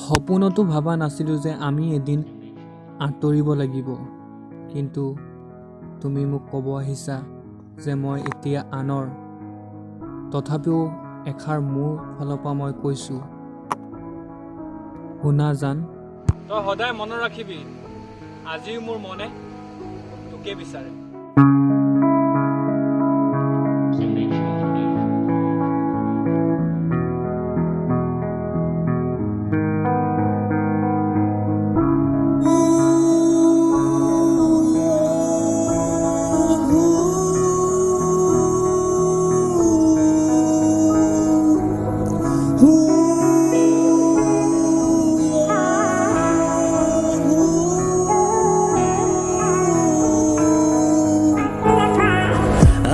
সপোনতো ভাবা নাছিলোঁ যে আমি এদিন আঁতৰিব লাগিব, কিন্তু তুমি মোক ক'ব আহিছা যে মই এতিয়া আনৰ। তথাপিও এষাৰ মোৰ ফালৰ পৰা মই কৈছোঁ, শুনা জান, তই সদায় মনত ৰাখিবি, আজিও মোৰ মনে তোকে বিচাৰে।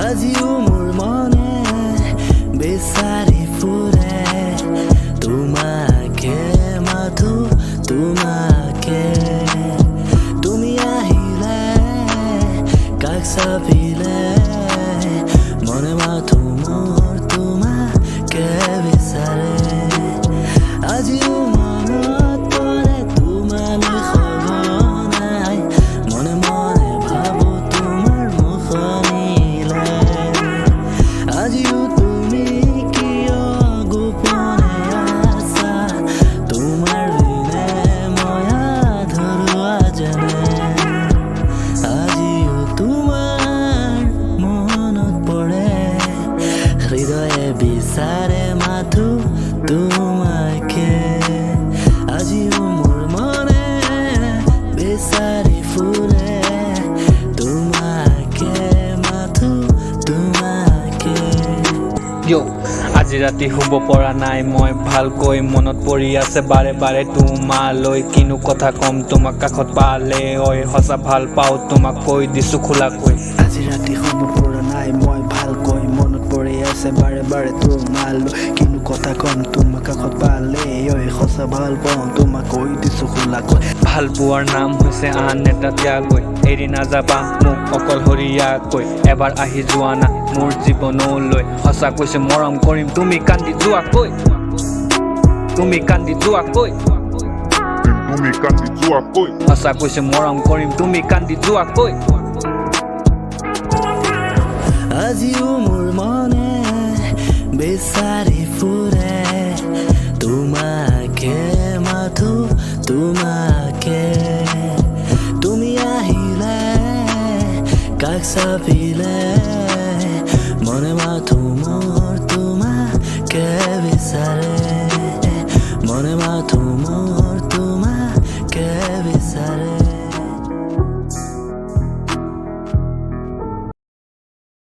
আজিও মোৰ মনে বিচাৰি ফুৰে তোমাকে, মাথো তোমাকে। তুমি আহিলে কাষ চাপিলে মনে মাথো মোৰ তোমাকে বিচাৰে। আজিও মনত পৰে তোমালৈ সঘনাই, মনে মনে ভাবো তোমাৰ মুখনিলে। আজিও তুমি কিয় গোপনে আছা, তোমাৰ বিনে মই আধৰুৱা যেনে। আজিও তোমাৰ মনত পৰে, হৃদয়ে বিচাৰে মাথো তোমাকে। আজিও মোৰ মনে বিচাৰি ফুৰে তোমাকে, মাথো তোমাকে। আজি ৰাতি শুব পৰা নাই মই ভালকৈ, মনত পৰি আছে বাৰে বাৰে তোমালৈ। কিনো কথা ক'ম তোমাক কাষত পালে, ঐ সঁচা ভাল পাওঁ তোমাক কৈ দিছোঁ খোলাকৈ। আজি ৰাতি শুব পৰা নাই মই ভালকৈ, মনত পৰি আছে বাৰে বাৰে তোমালৈ। কিনো কথা ক'ম তোমাক কাষত পালে, ঐ সঁচা ভাল পাওঁ তোমাক কৈ দিছোঁ খোলাকৈ। ভাল পোৱাৰ নাম হৈছে আন এটা ত্যাগৈ, এৰি নাযাবা মোক অকলশৰীয়াকৈ। এবাৰ আহি যোৱা না মোৰ জীৱনলৈ, সঁচা কৈছে মৰম কৰিম তুমি কান্দি যোৱাকৈ, তুমি কান্দি যোৱাকৈ। সঁচা কৈছে মৰম কৰিম তুমি কান্দি যোৱাকৈ। আজিও মোৰ মনে বিচাৰি ফুৰে তোমাকে, মাথো তোমাকে। তুমি আহিলে কাষ চাপিলে মনে মাথো মোৰ তোমাকে বিচাৰে, মনে মাথো মোৰ